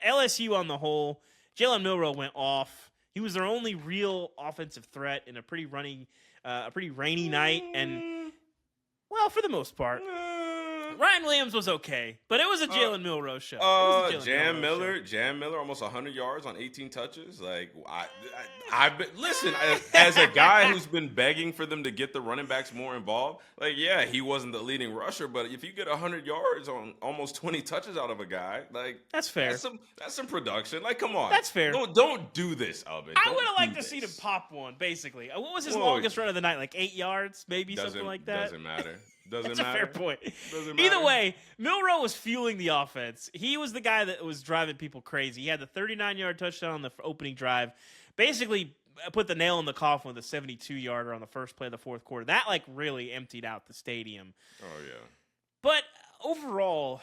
LSU on the whole, Jalen Milroe went off. He was their only real offensive threat in a pretty rainy night, and well, for the most part. Ryan Williams was okay, but it was a Jalen Milroe show. Jam Miller, almost 100 yards on 18 touches. Like, listen, as a guy who's been begging for them to get the running backs more involved, like, yeah, he wasn't the leading rusher, but if you get 100 yards on almost 20 touches out of a guy, like, that's fair. That's some production. Like, come on, that's fair. Don't do this, Ubben. I would have liked to see him pop one. Basically, what was his longest run of the night? Like 8 yards, maybe something like that. Doesn't matter. That's a fair point. Either way, Milroe was fueling the offense. He was the guy that was driving people crazy. He had the 39-yard touchdown on the opening drive. Basically, put the nail in the coffin with a 72-yarder on the first play of the fourth quarter. That really emptied out the stadium. Oh yeah. But overall,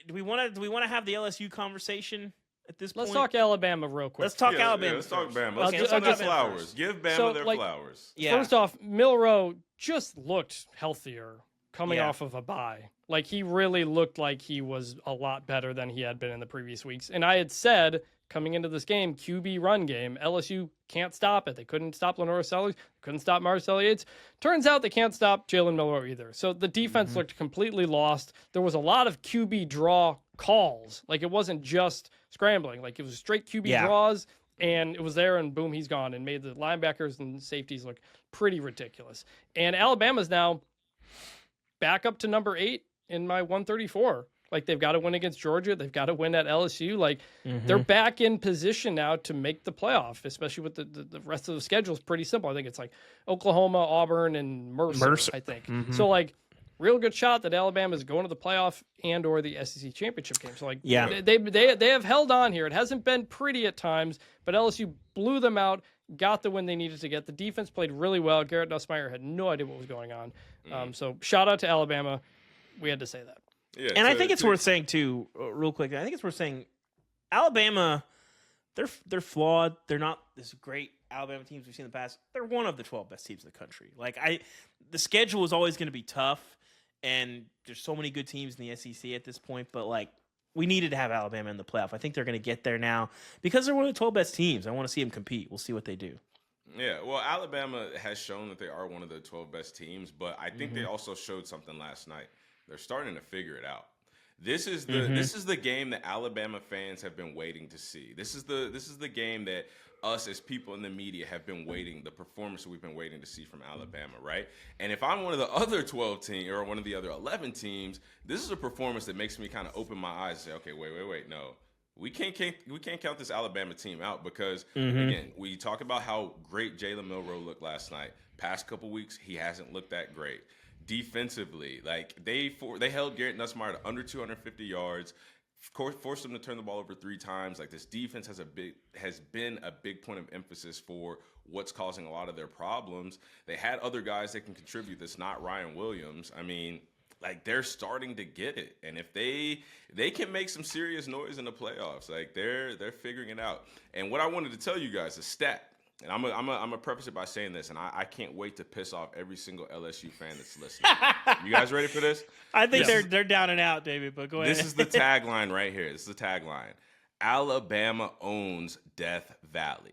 do we want to have the LSU conversation at this point? Let's talk Alabama real quick. Let's talk Alabama. Yeah, let's talk Bama. Okay, let's give flowers. Give Bama their flowers. Yeah. First off, Milroe just looked healthier coming off of a bye. Like, he really looked like he was a lot better than he had been in the previous weeks. And I had said coming into this game, QB run game, LSU can't stop it. They couldn't stop Lenore Sellers, couldn't stop Marcel Yates. Turns out they can't stop Jalen Milroe either. So the defense looked completely lost. There was a lot of QB draw calls. Like, it wasn't just scrambling. Like, it was straight QB draws, and it was there, and boom, he's gone, and made the linebackers and safeties look pretty ridiculous. And Alabama's now back up to number 8 in my 134. Like, they've got to win against Georgia. They've got to win at LSU. Like, they're back in position now to make the playoff, especially with the rest of the schedule is pretty simple. I think it's like Oklahoma, Auburn, and Mercer. I think. So, like, real good shot that Alabama is going to the playoff and or the SEC championship game. So, like, they have held on here. It hasn't been pretty at times, but LSU blew them out, got the win they needed to get. The defense played really well. Garrett Nussmeier had no idea what was going on. So, shout out to Alabama. We had to say that. Yeah, and I think it's worth saying too, real quick. I think it's worth saying, Alabama, they're flawed. They're not this great Alabama teams we've seen in the past. They're one of the 12 best teams in the country. Like, the schedule is always going to be tough, and there's so many good teams in the SEC at this point. But like, we needed to have Alabama in the playoff. I think they're going to get there now because they're one of the 12 best teams. I want to see them compete. We'll see what they do. Yeah, well, Alabama has shown that they are one of the 12 best teams, but I think they also showed something last night. They're starting to figure it out. This is the game that Alabama fans have been waiting to see. This is the game that us as people in the media have been waiting, the performance we've been waiting to see from Alabama, right? And if I'm one of the other 12 teams or one of the other 11 teams, this is a performance that makes me kind of open my eyes and say, okay, wait, no. We can't count this Alabama team out because, again, we talk about how great Jalen Milroe looked last night. Past couple weeks, he hasn't looked that great. Defensively, like, they held Garrett Nussmeier to under 250 yards, forced him to turn the ball over 3 times. Like, this defense has been a big point of emphasis for what's causing a lot of their problems. They had other guys that can contribute that's not Ryan Williams. I mean, like, they're starting to get it, and if they can make some serious noise in the playoffs, like, they're figuring it out. And what I wanted to tell you guys, a stat. And I'm gonna preface it by saying this, and I can't wait to piss off every single LSU fan that's listening. You guys ready for this? I think they're down and out, David, but go ahead. This is the tagline right here. This is the tagline. Alabama owns Death Valley.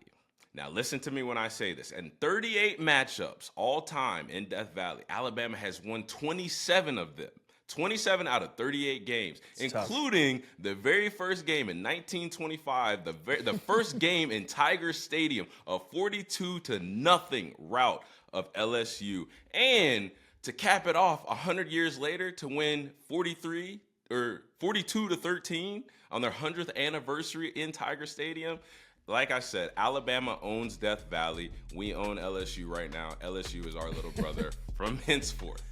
Now, listen to me when I say this. In 38 matchups all time in Death Valley, Alabama has won 27 of them. 27 out of 38 games, including the very first game in 1925, the first game in Tiger Stadium, a 42-0 rout of LSU. And to cap it off, 100 years later, to win 42-13 on their 100th anniversary in Tiger Stadium. Like I said, Alabama owns Death Valley. We own LSU right now. LSU is our little brother from henceforth.